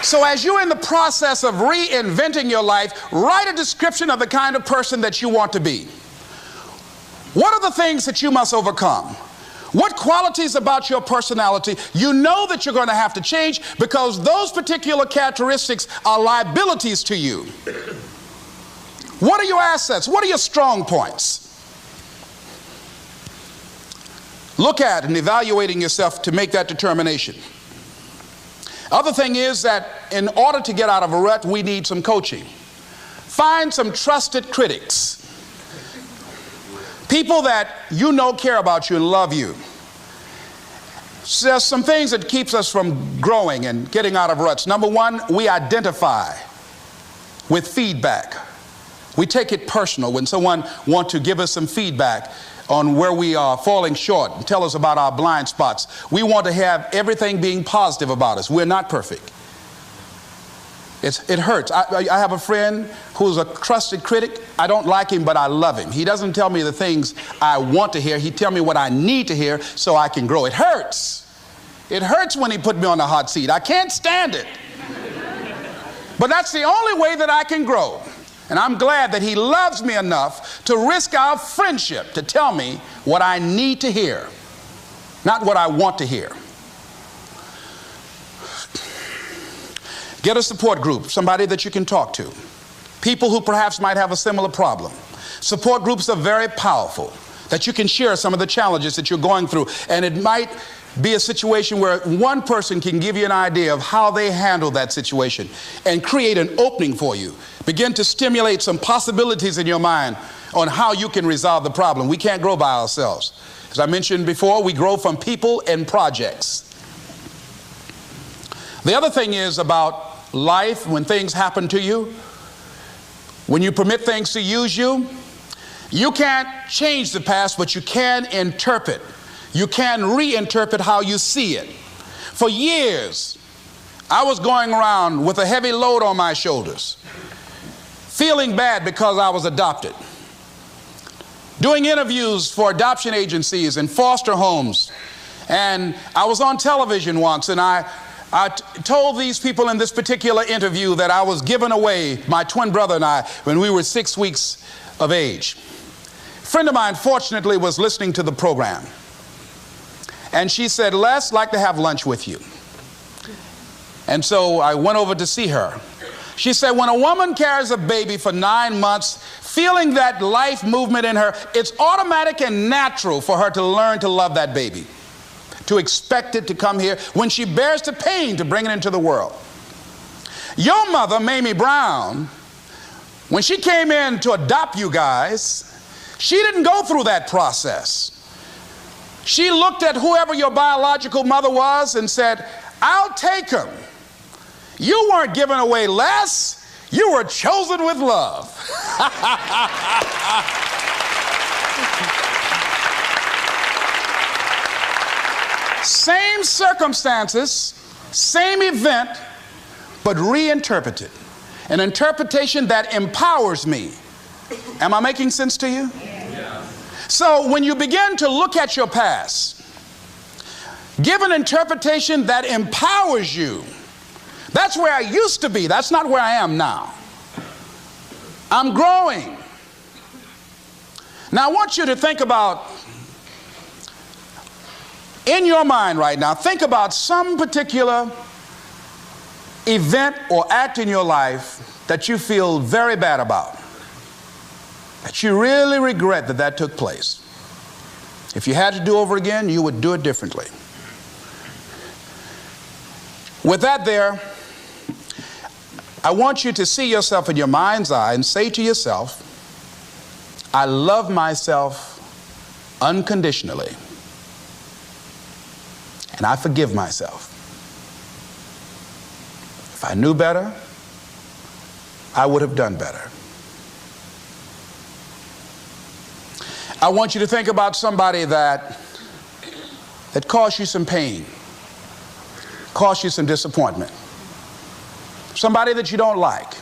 So as you're in the process of reinventing your life, write a description of the kind of person that you want to be. What are the things that you must overcome? What qualities about your personality you know that you're going to have to change, because those particular characteristics are liabilities to you? What are your assets? What are your strong points? Look at and evaluating yourself to make that determination. Other thing is that in order to get out of a rut, we need some coaching. Find some trusted critics. People that you know care about you and love you. So there's some things that keeps us from growing and getting out of ruts. Number one, we identify with feedback. We take it personal when someone wants to give us some feedback on where we are falling short and tell us about our blind spots. We want to have everything being positive about us. We're not perfect. It hurts. I have a friend who's a trusted critic. I don't like him, but I love him. He doesn't tell me the things I want to hear. He tells me what I need to hear so I can grow. It hurts. It hurts when he put me on the hot seat. I can't stand it. But that's the only way that I can grow. And I'm glad that he loves me enough to risk our friendship to tell me what I need to hear, not what I want to hear. Get a support group, somebody that you can talk to. People who perhaps might have a similar problem. Support groups are very powerful, that you can share some of the challenges that you're going through. And it might be a situation where one person can give you an idea of how they handle that situation and create an opening for you. Begin to stimulate some possibilities in your mind on how you can resolve the problem. We can't grow by ourselves. As I mentioned before, we grow from people and projects. The other thing is about life, when things happen to you, when you permit things to use you, you can't change the past, but you can interpret. You can reinterpret how you see it. For years, I was going around with a heavy load on my shoulders, feeling bad because I was adopted, doing interviews for adoption agencies and foster homes. And I was on television once, and I told these people in this particular interview that I was giving away my twin brother and I when we were 6 weeks of age. A friend of mine, fortunately, was listening to the program. And she said, Les, I'd like to have lunch with you. And so I went over to see her. She said, when a woman carries a baby for 9 months, feeling that life movement in her, it's automatic and natural for her to learn to love that baby, to expect it to come here when she bears the pain to bring it into the world. Your mother, Mamie Brown, when she came in to adopt you guys, she didn't go through that process. She looked at whoever your biological mother was and said, I'll take him. You weren't given away less. You were chosen with love. Same circumstances, same event, but reinterpreted. An interpretation that empowers me. Am I making sense to you? Yeah. So when you begin to look at your past, give an interpretation that empowers you. That's where I used to be. That's not where I am now. I'm growing. Now I want you to think about, in your mind right now, think about some particular event or act in your life that you feel very bad about, that you really regret that took place. If you had to do over again, you would do it differently. With that there, I want you to see yourself in your mind's eye and say to yourself, I love myself unconditionally, and I forgive myself. If I knew better, I would have done better. I want you to think about somebody that caused you some pain, caused you some disappointment, somebody that you don't like.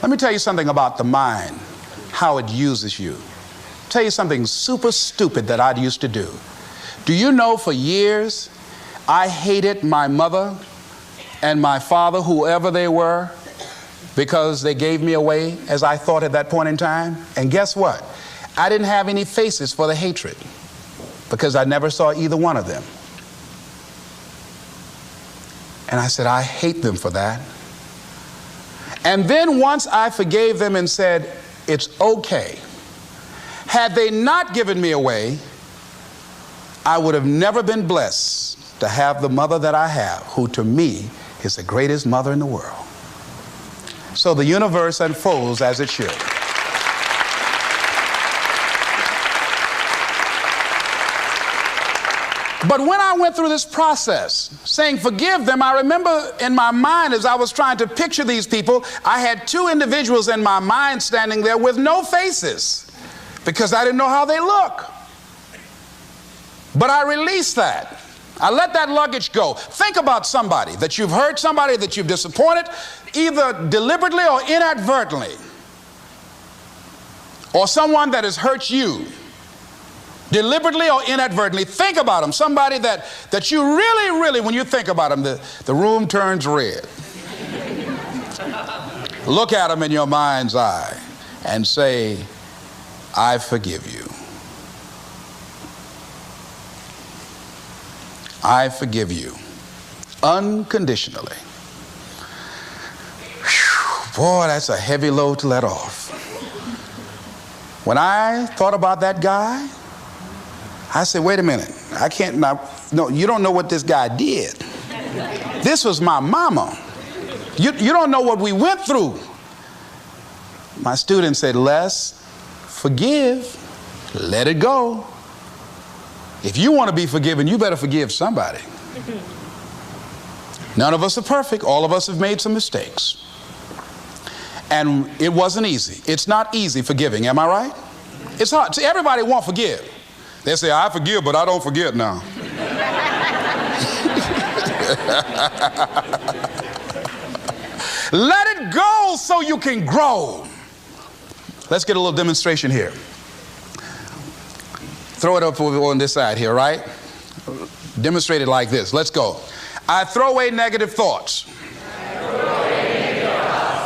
Let me tell you something about the mind, how it uses you. Tell you something super stupid that I used to do. Do you know for years I hated my mother and my father, whoever they were, because they gave me away as I thought at that point in time. And guess what? I didn't have any faces for the hatred because I never saw either one of them. And I said, I hate them for that. And then once I forgave them and said, it's okay, had they not given me away, I would have never been blessed to have the mother that I have, who to me is the greatest mother in the world. So the universe unfolds as it should. But when I went through this process, saying forgive them, I remember in my mind as I was trying to picture these people, I had two individuals in my mind standing there with no faces because I didn't know how they look. But I released that. I let that luggage go. Think about somebody that you've hurt, somebody that you've disappointed, either deliberately or inadvertently, or someone that has hurt you deliberately or inadvertently. Think about them. Somebody that you really, when you think about them, the room turns red. Look at them in your mind's eye and say, I forgive you. I forgive you unconditionally. Whew, boy, that's a heavy load to let off. When I thought about that guy, I said, wait a minute, I can't, no, you don't know what this guy did. This was my mama. You don't know what we went through. My student said, Les, forgive, let it go. If you want to be forgiven, you better forgive somebody. None of us are perfect. All of us have made some mistakes. And it wasn't easy. It's not easy forgiving, am I right? It's hard. See, everybody won't forgive. They say, I forgive, but I don't forget now. Let it go so you can grow. Let's get a little demonstration here. Throw it up on this side here, right? Demonstrate it like this. Let's go. I throw away negative thoughts.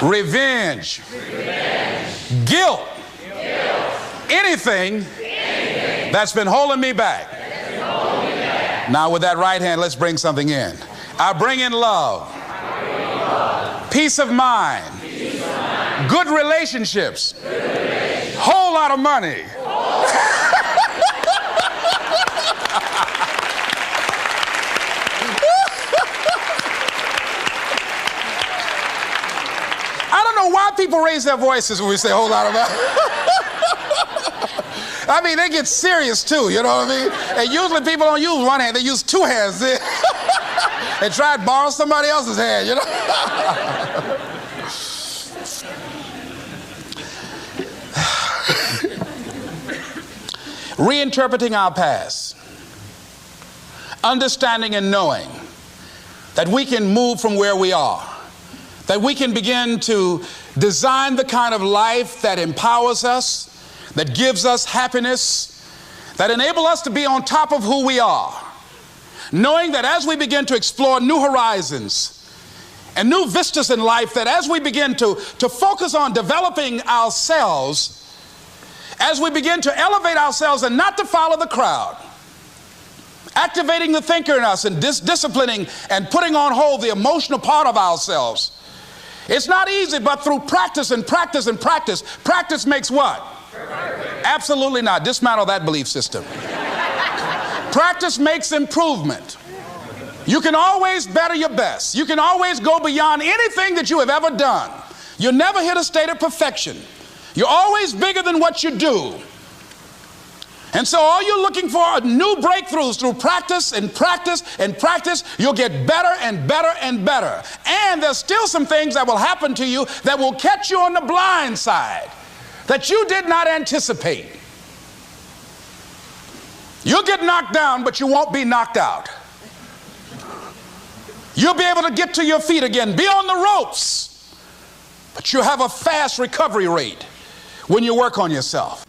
Revenge. Guilt. Anything that's been holding me back. Now with that right hand, let's bring something in. I bring in love. Peace of mind. Good relationships. Whole lot of money. I don't know why people raise their voices when we say a whole lot of money. I mean, they get serious too, you know what I mean? And usually people don't use one hand, they use two hands. They try to borrow somebody else's hand, you know? Reinterpreting our past. Understanding and knowing that we can move from where we are. That we can begin to design the kind of life that empowers us, that gives us happiness, that enable us to be on top of who we are. Knowing that as we begin to explore new horizons and new vistas in life, that as we begin to focus on developing ourselves, as we begin to elevate ourselves and not to follow the crowd, activating the thinker in us and disciplining and putting on hold the emotional part of ourselves. It's not easy, but through practice and practice and practice, practice makes what? Absolutely not. Dismantle that belief system. Practice makes improvement. You can always better your best. You can always go beyond anything that you have ever done. You'll never hit a state of perfection. You're always bigger than what you do. And so all you're looking for are new breakthroughs through practice and practice and practice. You'll get better and better and better. And there's still some things that will happen to you that will catch you on the blind side that you did not anticipate. You'll get knocked down, but you won't be knocked out. You'll be able to get to your feet again, be on the ropes, but you'll have a fast recovery rate when you work on yourself.